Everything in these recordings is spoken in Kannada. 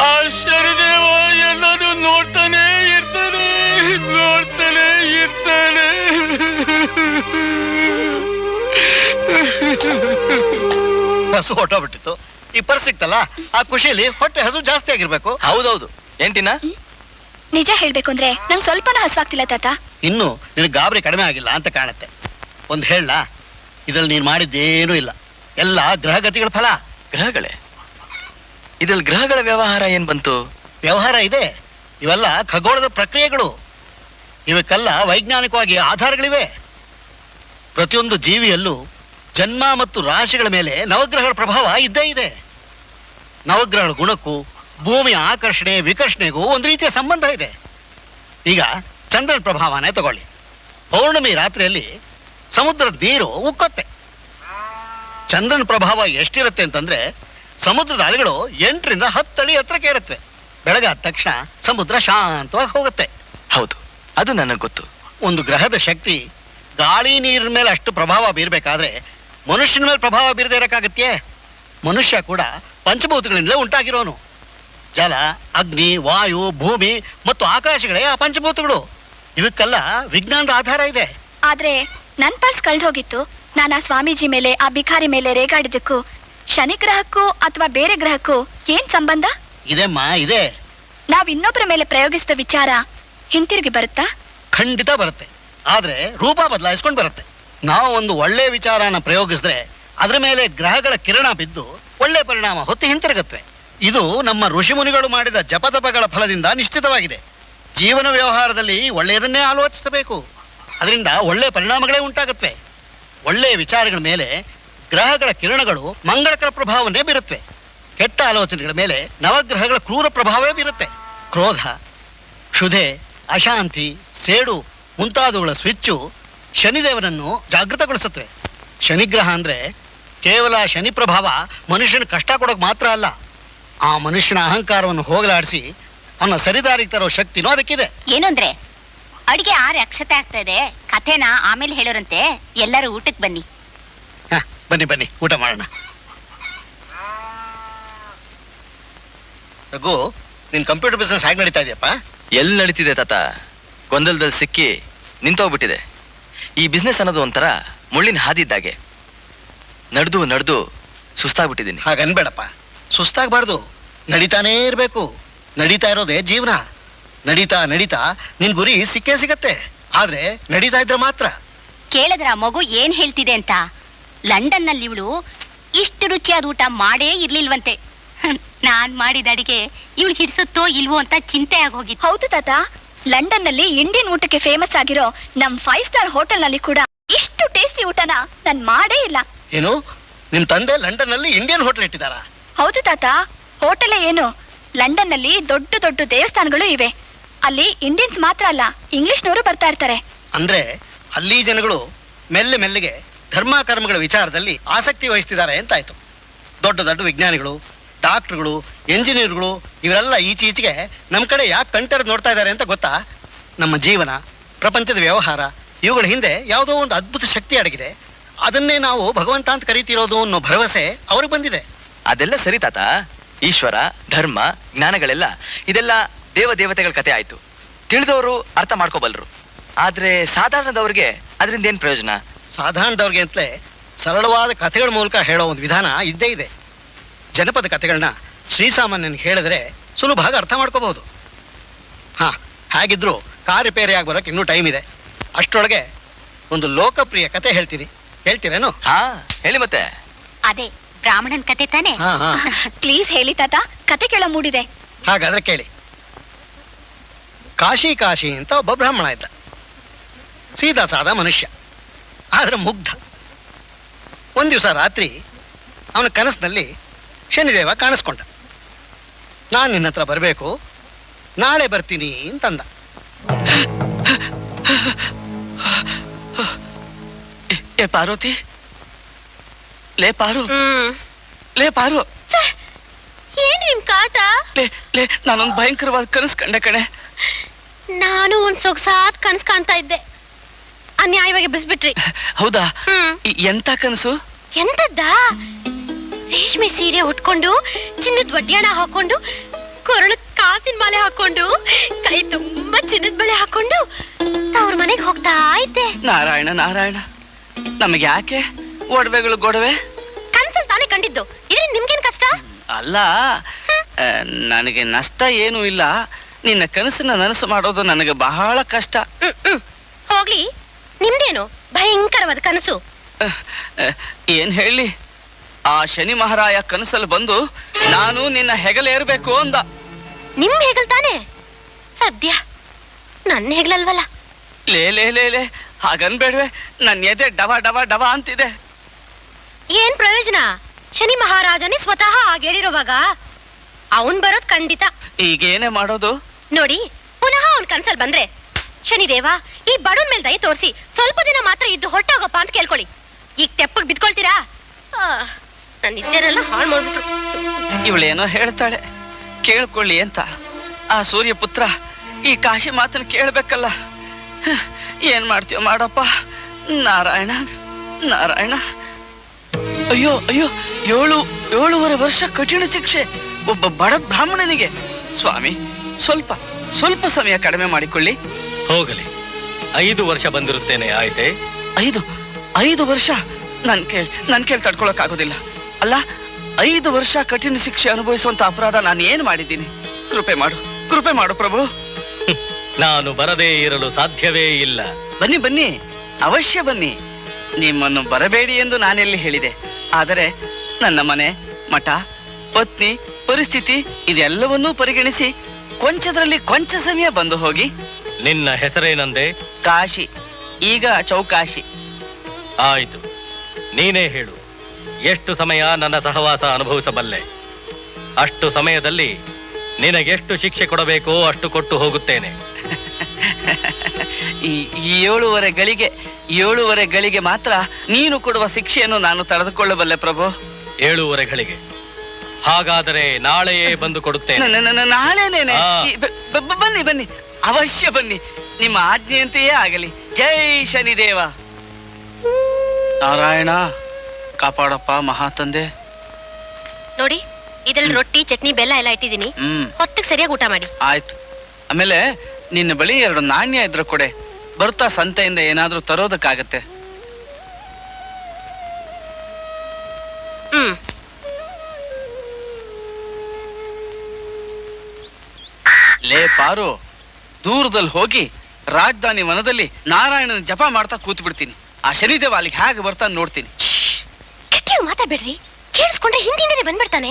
ಆ ಶನಿದೇವ ಎಲ್ಲರೂ ನೋಡ್ತಾನೆ ಇರ್ತಾನೆ. ಹಸು ಹೊಟ್ಟೋಗ್ಬಿಟ್ಟಿತ್ತು, ಈ ಪರ್ಸ್ ಸಿಕ್ತಲ್ಲ, ಆ ಖುಷಿಯಲ್ಲಿ ಹೊಟ್ಟೆ ಹಸು ಜಾಸ್ತಿ ಆಗಿರ್ಬೇಕು. ಹೌದೌದು. ಏಂಟಿನ ನಿಜ ಹೇಳ್ಬೇಕು ಅಂದ್ರೆ ನಂಗೆ ಸ್ವಲ್ಪನೂ ಹಸುವಾಗ್ತಿಲ್ಲ ತಾತ. ಇನ್ನು ನಿನಗೆ ಗಾಬರಿ ಕಡಿಮೆ ಆಗಿಲ್ಲ ಅಂತ ಕಾಣುತ್ತೆ. ಒಂದು ಹೇಳ, ಇದ್ರಲ್ಲಿ ನೀನ್ ಮಾಡಿದ್ದೇನೂ ಇಲ್ಲ, ಎಲ್ಲ ಗ್ರಹಗತಿಗಳ ಫಲ. ಗ್ರಹಗಳೇ? ಇದ್ರಲ್ಲಿ ಗ್ರಹಗಳ ವ್ಯವಹಾರ ಏನ್ ಬಂತು? ವ್ಯವಹಾರ ಇದೆ, ಇವೆಲ್ಲ ಖಗೋಳದ ಪ್ರಕ್ರಿಯೆಗಳು. ಇವಕ್ಕೆಲ್ಲ ವೈಜ್ಞಾನಿಕವಾಗಿ ಆಧಾರಗಳಿವೆ. ಪ್ರತಿಯೊಂದು ಜೀವಿಯಲ್ಲೂ ಜನ್ಮ ಮತ್ತು ರಾಶಿಗಳ ಮೇಲೆ ನವಗ್ರಹಗಳ ಪ್ರಭಾವ ಇದ್ದೇ ಇದೆ. ನವಗ್ರಹಗಳ ಗುಣಕ್ಕೂ ಭೂಮಿಯ ಆಕರ್ಷಣೆ ವಿಕರ್ಷಣೆಗೂ ಒಂದು ರೀತಿಯ ಸಂಬಂಧ ಇದೆ. ಈಗ ಚಂದ್ರನ ಪ್ರಭಾವನೇ ತಗೊಳ್ಳಿ. ಪೌರ್ಣಮಿ ರಾತ್ರಿಯಲ್ಲಿ ಸಮುದ್ರದ ನೀರು ಉಕ್ಕತ್ತೆ. ಚಂದ್ರನ ಪ್ರಭಾವ ಎಷ್ಟಿರುತ್ತೆ ಅಂತಂದ್ರೆ ಸಮುದ್ರದ ಅಲೆಗಳು 8 ರಿಂದ 10 ಅಡಿ ಹತ್ರಕ್ಕೆ ಇರುತ್ತವೆ. ಬೆಳಗಾದ ತಕ್ಷಣ ಸಮುದ್ರ ಶಾಂತವಾಗಿ ಹೋಗುತ್ತೆ. ಹೌದು, ಅದು ನನಗೆ ಗೊತ್ತು. ಒಂದು ಗ್ರಹದ ಶಕ್ತಿ ಗಾಳಿ ನೀರಿನ ಮೇಲೆ ಅಷ್ಟು ಪ್ರಭಾವ ಬೀರಬೇಕಾದ್ರೆ ಮನುಷ್ಯನ ಮೇಲೆ ಪ್ರಭಾವ ಬೀರದೇ ಇರಕ್ಕಾಗತ್ಯೆ? ಮನುಷ್ಯ ಕೂಡ ಪಂಚಭೂತಗಳಿಂದಲೇ ಉಂಟಾಗಿರೋನು. ಜಲ, ಅಗ್ನಿ, ವಾಯು, ಭೂಮಿ ಮತ್ತು ಆಕಾಶಗಳೇ ಆ ಪಂಚಭೂತಗಳು. ಇವಕ್ಕೆಲ್ಲ ವಿಜ್ಞಾನದ ಆಧಾರ ಇದೆ. ಆದ್ರೆ ನನ್ ಪರ್ಸ್ ಕಳ್ದು ಹೋಗಿತ್ತು. ನಾನು ಆ ಸ್ವಾಮೀಜಿ ಮೇಲೆ, ಆ ಬಿಖಾರಿ ಮೇಲೆ ರೇಗಾಡಿದ್ದಕ್ಕೂ ಶನಿ ಗ್ರಹಕ್ಕೂ ಅಥವಾ ಬೇರೆ ಗ್ರಹಕ್ಕೂ ಏನ್ ಸಂಬಂಧ? ಇದೆಮ್ಮ, ಇದೆ. ನಾವ್ ಇನ್ನೊಬ್ಬರ ಮೇಲೆ ಪ್ರಯೋಗಿಸಿದ ವಿಚಾರ ಹಿಂತಿರುಗಿ ಬರುತ್ತಾ? ಖಂಡಿತ ಬರುತ್ತೆ, ಆದ್ರೆ ರೂಪ ಬದಲಾಯಿಸ್ಕೊಂಡು ಬರುತ್ತೆ. ನಾವು ಒಂದು ಒಳ್ಳೆ ವಿಚಾರನ ಪ್ರಯೋಗಿಸಿದ್ರೆ ಅದ್ರ ಮೇಲೆ ಗ್ರಹಗಳ ಕಿರಣ ಬಿದ್ದು ಒಳ್ಳೆ ಪರಿಣಾಮ ಹೊತ್ತು ಹಿಂತಿರುಗತ್ವೆ. ಇದು ನಮ್ಮ ಋಷಿಮುನಿಗಳು ಮಾಡಿದ ಜಪತಪಗಳ ಫಲದಿಂದ ನಿಶ್ಚಿತವಾಗಿದೆ. ಜೀವನ ವ್ಯವಹಾರದಲ್ಲಿ ಒಳ್ಳೆಯದನ್ನೇ ಆಲೋಚಿಸಬೇಕು, ಅದರಿಂದ ಒಳ್ಳೆ ಪರಿಣಾಮಗಳೇ ಉಂಟಾಗತ್ವೆ. ಒಳ್ಳೆಯ ವಿಚಾರಗಳ ಮೇಲೆ ಗ್ರಹಗಳ ಕಿರಣಗಳು ಮಂಗಳಕರ ಪ್ರಭಾವವನ್ನೇ ಬೀರುತ್ತವೆ. ಕೆಟ್ಟ ಆಲೋಚನೆಗಳ ಮೇಲೆ ನವಗ್ರಹಗಳ ಕ್ರೂರ ಪ್ರಭಾವವೇ ಬೀರುತ್ತೆ. ಕ್ರೋಧ, ಕ್ಷುಧೆ, ಅಶಾಂತಿ, ಸೇಡು ಮುಂತಾದವುಗಳ ಸ್ವಿಚ್ಚು ಶನಿದೇವನನ್ನು ಜಾಗೃತಗೊಳಿಸುತ್ತವೆ. ಶನಿಗ್ರಹ ಅಂದ್ರೆ ಕೇವಲ ಶನಿ ಪ್ರಭಾವ ಮನುಷ್ಯನ ಕಷ್ಟ ಕೊಡೋಕೆ ಮಾತ್ರ ಅಲ್ಲ, ಆ ಮನುಷ್ಯನ ಅಹಂಕಾರವನ್ನು ಹೋಗಲಾಡಿಸಿ ಅವನ ಸರಿದಾರಿಗೆ ತರೋ ಶಕ್ತಿನೂ ಅದಕ್ಕಿದೆ. ಏನು ಅಂದ್ರೆ ಅಡಿಗೆ 6 ಅಕ್ಷತೆ ಆಗ್ತಾ ಇದೆ, ಕಥೆನ ಆಮೇಲೆ ಹೇಳೋರಂತೆ. ಎಲ್ಲರೂ ಊಟಕ್ಕೆ ಬನ್ನಿ. ಬನ್ನಿ ಬನ್ನಿ, ಊಟ ಮಾಡೋಣ. ರಘು, ನಿನ್ ಕಂಪ್ಯೂಟರ್ ಬಿಸ್ನೆಸ್ ಹೇಗೆ ನಡೀತಾ ಇದೆಯಪ್ಪ? ಎಲ್ಲಿ ನಡೀತಿದೆ ತಾತ? ಗೊಂದಲದಲ್ಲಿ ಸಿಕ್ಕಿ ನಿಂತೋಗ್ಬಿಟ್ಟಿದೆ. ಈ ಬಿಸ್ನೆಸ್ ಅನ್ನೋದು ಒಂಥರ ಮುಳ್ಳಿನ ಹಾದಿ ಇದ್ದಾಗೆ. ನಡೆದು ಸುಸ್ತಾಗ್ಬಿಟ್ಟಿದ್ದೀನಿ. ಹಾಗನ್ಬೇಡಪ್ಪ, ಸುಸ್ತಾಗಬಾರ್ದು, ನಡೀತಾನೇ ಇರಬೇಕು. ನಡೀತಾ ಇರೋದೇ ಜೀವನ. ನಡೀತಾ ನಡೀತಾ ನಿನ್ ಗುರಿ ಸಿಕ್ಕೇ ಸಿಗತ್ತೆ, ಆದ್ರೆ ನಡೀತಾ ಇದ್ರೆ ಮಾತ್ರ. ಕೇಳಿದ್ರ ಮಗು ಏನ್ ಹೇಳ್ತಿದೆ ಅಂತ? ಲಂಡನ್ ನಲ್ಲಿ ಇವಳು ಇಷ್ಟು ರುಚಿಯಾದ ಊಟ ಮಾಡೇ ಇರ್ಲಿಲ್ವಂತೆ. ನಾನ್ ಮಾಡಿದ ಅಡಿಗೆ ಇವಳು ಹಿಡ್ಸುತ್ತೋ ಇಲ್ವೋ ಅಂತ ಚಿಂತೆ ಆಗೋಗಿತ್ತು. ಹೌದು ತಾತ, ಲಂಡನ್ ನಲ್ಲಿ ಇಂಡಿಯನ್ ಊಟಕ್ಕೆ ಫೇಮಸ್ ಆಗಿರೋ ನಮ್ 5 ಸ್ಟಾರ್ ಹೋಟೆಲ್ ನಲ್ಲಿ ಕೂಡ ಇಷ್ಟು ಟೇಸ್ಟಿ ಊಟನ ನಾನ್ ಮಾಡೇ ಇಲ್ಲ. ಏನು, ನಿಮ್ ತಂದೆ ಲಂಡನ್ ನಲ್ಲಿ ಇಂಡಿಯನ್ ಹೋಟೆಲ್ ಇಟ್ಟಿದಾರಾ? ಹೌದು ತಾತ, ಹೋಟೆಲೇ ಏನು, ಲಂಡನ್ ನಲ್ಲಿ ದೊಡ್ಡ ದೊಡ್ಡ ದೇವಸ್ಥಾನಗಳು ಇವೆ. ಅಲ್ಲಿ ಇಂಡಿಯನ್ಸ್ ಮಾತ್ರ ಅಲ್ಲ, ಇಂಗ್ಲಿಷ್ನವರು ಬರ್ತಾ ಇರ್ತಾರೆ. ಅಂದ್ರೆ ಅಲ್ಲಿ ಜನಗಳು ಮೆಲ್ಲೆ ಮೆಲ್ಲಿಗೆ ಧರ್ಮ ಕರ್ಮಗಳ ವಿಚಾರದಲ್ಲಿ ಆಸಕ್ತಿ ವಹಿಸ್ತಿದ್ದಾರೆ ಅಂತಾಯ್ತು. ದೊಡ್ಡ ದೊಡ್ಡ ವಿಜ್ಞಾನಿಗಳು, ಡಾಕ್ಟರ್ಗಳು, ಎಂಜಿನಿಯರ್ಗಳು ಇವರೆಲ್ಲ ಈಚೀಚೆಗೆ ನಮ್ಮ ಕಡೆ ಯಾಕೆ ಕಣ್ತೆರೆದು ನೋಡ್ತಾ ಇದ್ದಾರೆ ಅಂತ ಗೊತ್ತಾ? ನಮ್ಮ ಜೀವನ, ಪ್ರಪಂಚದ ವ್ಯವಹಾರ ಇವುಗಳ ಹಿಂದೆ ಯಾವುದೋ ಒಂದು ಅದ್ಭುತ ಶಕ್ತಿ ಅಡಗಿದೆ. ಅದನ್ನೇ ನಾವು ಭಗವಂತ ಅಂತ ಕರೀತಿರೋದು ಅನ್ನೋ ಭರವಸೆ ಅವ್ರಿಗೆ ಬಂದಿದೆ. ಅದೆಲ್ಲ ಸರಿ ತಾತ. ಈಶ್ವರ, ಧರ್ಮ, ಜ್ಞಾನಗಳೆಲ್ಲ ಇದೆಲ್ಲ ದೇವತೆಗಳ ಕತೆ ಆಯ್ತು. ತಿಳಿದವರು ಅರ್ಥ ಮಾಡ್ಕೋಬಲ್ರು. ಆದ್ರೆ ಸಾಧಾರಣದವ್ರಿಗೆ ಅದರಿಂದ ಏನ್ ಪ್ರಯೋಜನ? ಸಾಧಾರಣದವ್ರಿಗೆ ಅಂತಲೇ ಸರಳವಾದ ಕಥೆಗಳ ಮೂಲಕ ಹೇಳೋ ಒಂದು ವಿಧಾನ ಇದ್ದೇ ಇದೆ. ಜನಪದ ಕಥೆಗಳನ್ನ ಶ್ರೀಸಾಮಾನ್ಯನಿಗೆ ಹೇಳಿದ್ರೆ ಸುಲಭವಾಗಿ ಅರ್ಥ ಮಾಡ್ಕೋಬಹುದು. ಹಾಗಿದ್ರು ಕಾರ್ ರಿಪೇರಿಯಾಗಿ ಬರೋಕೆ ಇನ್ನೂ ಟೈಮ್ ಇದೆ. ಅಷ್ಟರೊಳಗೆ ಒಂದು ಲೋಕಪ್ರಿಯ ಕತೆ ಹೇಳ್ತೀನಿ, ಹೇಳ್ತೀರೇನು? ಹೇಳಿ ಮತ್ತೆ. ಅದೇ ಬ್ರಾಹ್ಮಣನ್ ಕತೆ ತಾನೆ? ಪ್ಲೀಸ್ ಹೇಳಿ ತಾತ, ಕತೆ ಕೇಳೋ ಮೂಡಿದೆ. ಹಾಗಾದ್ರೆ ಕೇಳಿ. ಕಾಶಿ ಅಂತ ಒಬ್ಬ ಬ್ರಾಹ್ಮಣ ಇದ್ದ. ಸೀದಾ ಸಾದಾ ಮನುಷ್ಯ, ಆದ್ರೆ ಮುಗ್ಧ. ಒಂದ್ ದಿವಸ ರಾತ್ರಿ ಅವನ ಕನಸಿನಲ್ಲಿ ಶನಿದೇವ ಕಾಣಿಸ್ಕೊಂಡ. ನಾನು ನಿನ್ನ ಹತ್ರ ಬರಬೇಕು, ನಾಳೆ ಬರ್ತೀನಿ ಅಂತಂದ. ಏ ಪಾರ್ವತಿ, ಲೇ ಪಾರು, ಲೇ ಪಾರು, ಏನ್ ನಿಮ್ ಕಾಟ? ಲೇ ನಾನೊಂದು ಭಯಂಕರವಾದ ಕನಸು ಕಂಡೆ ಕಣೆ. ನಾನು ಒಂದ್ ಸೊಗಸಾದ್ ಕನಸು ಕಾಣ್ತಾ ಇದ್ದೆ, ಅನ್ಯಾಯವಾಗಿ ಬಿಸ್ಬಿಟ್ರಿ. ಹೌದಾ? ಎಂತ ಕನಸು? ಎಂತದ್ದ? ರೇಷ್ಮೆ ಸೀರೆ ಉಟ್ಕೊಂಡು ಚಿನ್ನದ ಒಡ್ಯಾಣ ಹಾಕೊಂಡು ಕೊರಳು ಕಾಸಿನ ಮಾಲೆ ಹಾಕೊಂಡು ಕೈ ತುಂಬಾ ಚಿನ್ನದ ಬಳೆ ಹಾಕೊಂಡು ಅವ್ರ ಮನೆಗೆ ಹೋಗ್ತಾ ಇದ್ದೆ. ನಾರಾಯಣ ನಾರಾಯಣ, ನಮಗೆ ಯಾಕೆ ಒಡವೆಗಳು ಗೊಡವೆ? ಕನ್ಸಲ್ ತಾನೇ ಕಂಡಿದ್ದು, ಇದ್ರಿಂದ ನಿಮ್ಗೇನ್ ಕಷ್ಟ? ಅಲ್ಲ, ನನಗೆ ನಷ್ಟ ಏನೂ ಇಲ್ಲ. ನಿನ್ನ ಕನಸನ್ನ ನನಸು ಮಾಡೋದು ನನಗೆ ಬಹಳ ಕಷ್ಟ. ಹೋಗ್ಲಿ, ನಿಮ್ದೇನು ಭಯಂಕರವಾದ ಕನಸು? ಏನ್ ಹೇಳಿ, ಆ ಶನಿ ಮಹಾರಾಯ ಕನಸಲ್ಲಿ ಬಂದು ನಾನು ನಿನ್ನ ಹೆಗಲೇರ್ಬೇಕು ಅಂದ. ನಿಮ್ ಹೆಗಲ್ ತಾನೆ? ಸದ್ಯ ನನ್ನ ಹೆಗಲಲ್ವಲ್ಲ. ಲೇ ಲೇ ಲೇ ಲೇ, ಹಾಗನ್ಬೇಡ್ವೆ, ನನ್ನ ಎದೆ ಡವ ಡವ ಡವ ಅಂತಿದೆ. ಏನ್ ಪ್ರಯೋಜನ? ಶನಿ ಮಹಾರಾಜನೇ ಸ್ವತಃ ಹಾಗೇಳಿರುವಾಗ ಅವನ್ ಬರೋದ್ ಖಂಡಿತ. ಈಗೇನೆ ಮಾಡೋದು? ನೋಡಿ, ಪುನಃ ಅವನ್ ಕನ್ಸಲ್ ಬಂದ್ರೆ, ಶನಿದೇವ ಈ ಬಡವನ್ ಮೇಲೆ ದಯ ತೋರಿಸಿ ಸ್ವಲ್ಪ ದಿನ ಮಾತ್ರ ಇದ್ದು ಹೊರಟೋಗಪ್ಪ ಅಂತ ಕೇಳ್ಕೊಳ್ಳಿ. ಈಗ ತೆಪ್ಪಗ್ ಬಿದ್ಕೊಳ್ತೀರಾ? ನನ್ನ ಇದ್ದೇನೆಲ್ಲ ಹಾಳು ಮಾಡ್ಬಿಟ್ರು. ಇವಳೇನೋ ಹೇಳ್ತಾಳೆ, ಕೇಳ್ಕೊಳ್ಳಿ ಅಂತ. ಆ ಸೂರ್ಯ ಪುತ್ರ ಈ ಕಾಶಿ ಮಾತನ್ನ ಕೇಳ್ಬೇಕಲ್ಲ. ಏನ್ ಮಾಡ್ತೀವ ಮಾಡಪ್ಪ. ನಾರಾಯಣ ನಾರಾಯಣ. ಅಯ್ಯೋ ಅಯ್ಯೋ, 7.5 ವರ್ಷ ಕಠಿಣ ಶಿಕ್ಷೆ ಒಬ್ಬ ಬಡ ಬ್ರಾಹ್ಮಣನಿಗೆ. ಸ್ವಾಮಿ, ಸ್ವಲ್ಪ ಸ್ವಲ್ಪ ಸಮಯ ಕಡಿಮೆ ಮಾಡಿಕೊಳ್ಳಿ. ಹೋಗಲಿ, 5 ವರ್ಷ ಬಂದಿರುತ್ತೇನೆ, ಆಯ್ತೆ? 5 ವರ್ಷ ನನ್ ಕೇಳಿ ತಡ್ಕೊಳಕ್ಕಾಗೋದಿಲ್ಲ. ಅಲ್ಲ, 5 ವರ್ಷ ಕಠಿಣ ಶಿಕ್ಷೆ ಅನುಭವಿಸುವಂತ ಅಪರಾಧ ನಾನು ಏನ್ ಮಾಡಿದ್ದೀನಿ? ಕೃಪೆ ಮಾಡು ಪ್ರಭು. ನಾನು ಬರದೇ ಇರಲು ಸಾಧ್ಯವೇ ಇಲ್ಲ. ಬನ್ನಿ ಬನ್ನಿ, ಅವಶ್ಯ ಬನ್ನಿ. ನಿಮ್ಮನ್ನು ಬರಬೇಡಿ ಎಂದು ನಾನೆಲ್ಲಿ ಹೇಳಿದೆ? ಆದರೆ ನನ್ನ ಮನೆ, ಮಠ, ಪತ್ನಿ, ಪರಿಸ್ಥಿತಿ ಇದೆಲ್ಲವನ್ನೂ ಪರಿಗಣಿಸಿ ಕೊಂಚದ್ರಲ್ಲಿ ಕೊಂಚ ಸಮಯ ಬಂದು ಹೋಗಿ. ನಿನ್ನ ಹೆಸರೇನಂದೆ? ಕಾಶಿ, ಈಗ ಚೌಕಾಶಿ. ಆಯಿತು, ನೀನೇ ಹೇಳು. ಎಷ್ಟು ಸಮಯ ನನ್ನ ಸಹವಾಸ ಅನುಭವಿಸಬಲ್ಲೆ? ಅಷ್ಟು ಸಮಯದಲ್ಲಿ ನಿನಗೆಷ್ಟು ಶಿಕ್ಷೆ ಕೊಡಬೇಕೋ ಅಷ್ಟು ಕೊಟ್ಟು ಹೋಗುತ್ತೇನೆ. ಈ 7.5 ಗಳಿಗೆ ಮಾತ್ರ ನೀನು ಕೊಡುವ ಶಿಕ್ಷೆಯನ್ನು ನಾನು ತಡೆದುಕೊಳ್ಳಬಲ್ಲೆ ಪ್ರಭು. 7.5 ಗಳಿಗೆ? ಹಾಗಾದರೆ ನಾಳೆಯೇ ಬಂದು ಕೊಡುತ್ತೇನೆ. ನಾಳೆನೇನೆ? ಬನ್ನಿ ಬನ್ನಿ, ಅವಶ್ಯ ಬನ್ನಿ. ನಿಮ್ಮ ಆಜ್ಞೆಯಂತೆಯೇ ಆಗಲಿ. ಜೈ ಶನಿದೇವ. ನಾರಾಯಣ ಕಾಪಾಡಪ್ಪ ಮಹಾತಂದೆ. ನೋಡಿ, ಇದ್ರಲ್ಲಿ ರೊಟ್ಟಿ, ಚಟ್ನಿ, ಬೆಲ್ಲ ಎಲ್ಲ ಇಟ್ಟಿದ್ದೀನಿ. ಹೊತ್ತಿಗೆ ಸರಿಯಾಗಿ ಊಟ ಮಾಡಿ. ಆಯ್ತು. ಆಮೇಲೆ ನಿನ್ನ ಬಳಿ 2 ನಾಣ್ಯ ಇದ್ರೆ ಕೊಡೆ. ಬರ್ತಾ ಸಂತೆಯಿಂದ ಏನಾದ್ರೂ ತರೋದಕ್ಕಾಗತ್ತೆ. ಲೇ ಪಾರು, ದೂರದಲ್ಲಿ ಹೋಗಿ ರಾಜಧಾನಿ ವನದಲ್ಲಿ ನಾರಾಯಣನ ಜಪ ಮಾಡ್ತಾ ಕೂತ್ ಬಿಡ್ತೀನಿ. ಆ ಶನಿದೇವ ಅಲ್ಲಿಗೆ ಹೇಗೆ ಬರ್ತಾನೆ ನೋಡ್ತೀನಿ. ಮಾತಾಡ್ಬೇಡ್ರಿ, ಕೇಳಿಸ್ಕೊಂಡ್ರೆ ಹಿಂದಿಂದನೇ ಬಂದ್ಬಿಡ್ತಾನೆ.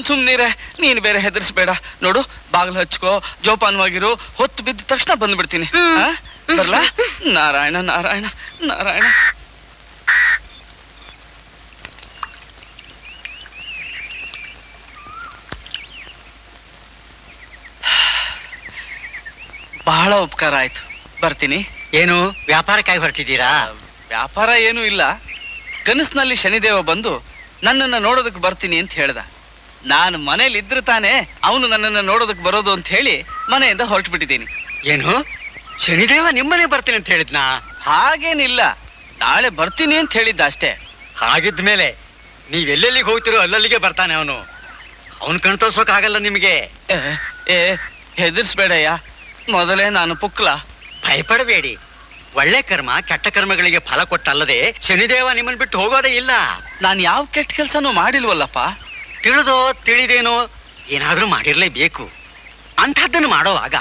ಸುಮ್ನಿರೆ, ನೀನು ಬೇರೆ ಹೆದರ್ಸ್ಬೇಡ. ನೋಡು, ಬಾಗಿಲು ಹಚ್ಕೋ, ಜೋಪಾನವಾಗಿರು. ಹೊತ್ತು ಬಿದ್ದ ತಕ್ಷಣ ಬಂದ್ಬಿಡ್ತೀನಿ. ಬರ್ಲಾ? ನಾರಾಯಣ ನಾರಾಯಣ ನಾರಾಯಣ. ಬಹಳ ಉಪಕಾರ ಆಯ್ತು. ಬರ್ತೀನಿ. ಏನು ವ್ಯಾಪಾರಕ್ಕಾಗಿ ಹೊರಟಿದ್ದೀರಾ? ವ್ಯಾಪಾರ ಏನೂ ಇಲ್ಲ. ಕನಸಿನಲ್ಲಿ ಶನಿದೇವ ಬಂದು ನನ್ನನ್ನ ನೋಡೋದಕ್ಕೆ ಬರ್ತೀನಿ ಅಂತ ಹೇಳ್ದ. ನಾನು ಮನೇಲಿ ಇದ್ರೆ ತಾನೇ ಅವನು ನನ್ನನ್ನು ನೋಡೋದಕ್ಕೆ ಬರೋದು ಅಂತ ಹೇಳಿ ಮನೆಯಿಂದ ಹೊರಟು ಬಿಟ್ಟಿದ್ದೀನಿ. ಏನು, ಶನಿದೇವ ನಿಮ್ಮನೆ ಬರ್ತೀನಿ ಅಂತ ಹೇಳಿದ್ನಾ? ಹಾಗೇನಿಲ್ಲ, ನಾಳೆ ಬರ್ತೀನಿ ಅಂತ ಹೇಳಿದ್ದ ಅಷ್ಟೇ. ಹಾಗಿದ್ಮೇಲೆ ನೀವೆಲ್ಲೆಲ್ಲಿಗೆ ಹೋಗ್ತಿರೋ ಅಲ್ಲಲ್ಲಿಗೆ ಬರ್ತಾನೆ ಅವನು. ಅವನು ಕಣ್ ತೋರ್ಸೋಕಾಗಲ್ಲ ನಿಮಗೆ. ಹೆದರ್ಸ್ಬೇಡಯ್ಯ, ಮೊದಲೇ ನಾನು ಪುಕ್ಲ. ಭಯಪಡಬೇಡಿ. ಒಳ್ಳೆ ಕರ್ಮ ಕೆಟ್ಟ ಕರ್ಮಗಳಿಗೆ ಫಲ ಕೊಟ್ಟಲ್ಲದೆ ಶನಿದೇವ ನಿಮ್ಮನ್ನು ಬಿಟ್ಟು ಹೋಗೋದೇ ಇಲ್ಲ. ನಾನು ಯಾವ ಕೆಟ್ಟ ಕೆಲಸನೂ ಮಾಡಿಲ್ವಲ್ಲಪ್ಪ. ತಿಳಿದೋ ತಿಳಿದೇನೋ ಏನಾದ್ರೂ ಮಾಡಿರ್ಲೇಬೇಕು. ಅಂಥದ್ದನ್ನು ಮಾಡೋವಾಗ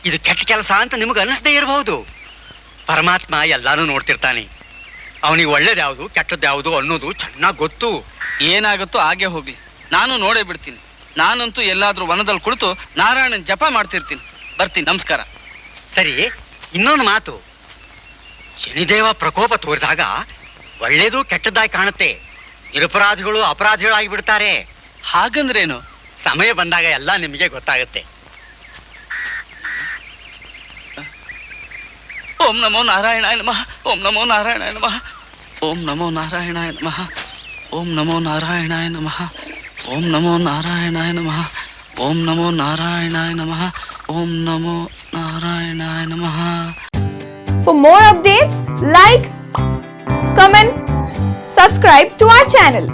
ಇದು ಕೆಟ್ಟ ಕೆಲಸ ಅಂತ ನಿಮಗೆ ಅನಿಸದೇ ಇರಬಹುದು. ಪರಮಾತ್ಮ ಎಲ್ಲಾನು ನೋಡ್ತಿರ್ತಾನೆ. ಅವನಿಗೆ ಒಳ್ಳೇದ್ಯಾವುದು ಕೆಟ್ಟದ್ಯಾವುದು ಅನ್ನೋದು ಚೆನ್ನಾಗಿ ಗೊತ್ತು. ಏನಾಗುತ್ತೋ ಹಾಗೆ ಹೋಗ್ಲಿ, ನಾನು ನೋಡೇ ಬಿಡ್ತೀನಿ. ನಾನಂತೂ ಎಲ್ಲಾದ್ರೂ ವನದಲ್ಲಿ ಕುಳಿತು ನಾರಾಯಣನ್ ಜಪ ಮಾಡ್ತಿರ್ತೀನಿ. ಬರ್ತೀನಿ, ನಮಸ್ಕಾರ. ಸರಿ, ಇನ್ನೊಂದು ಮಾತು. ಶನಿದೇವ ಪ್ರಕೋಪ ತೋರಿದಾಗ ಒಳ್ಳೇದು ಕೆಟ್ಟದ್ದಾಗಿ ಕಾಣುತ್ತೆ. ನಿರಪರಾಧಿಗಳು ಅಪರಾಧಿಗಳಾಗಿ ಬಿಡ್ತಾರೆ. ಹಾಗಂದ್ರೇನು? ಸಮಯ ಬಂದಾಗ ಎಲ್ಲ ನಿಮಗೆ ಗೊತ್ತಾಗುತ್ತೆ. ಓಂ ನಮೋ ನಾರಾಯಣಾಯ ನಮಃ. ಓಂ ನಮೋ ನಾರಾಯಣಾಯ ನಮಃ. ಓಂ ನಮೋ ನಾರಾಯಣಾಯ ನಮಃ. ಓಂ ನಮೋ ನಾರಾಯಣಾಯ ನಮಃ. ಓಂ ನಮೋ ನಾರಾಯಣಾಯ ನಮಃ. ಓಂ ನಮೋ ನಾರಾಯಣಾಯ ನಮಃ. ಓಂ ನಮೋ ನಾರಾಯಣಾಯ ನಮಃ. For more updates, like, comment, subscribe to our channel.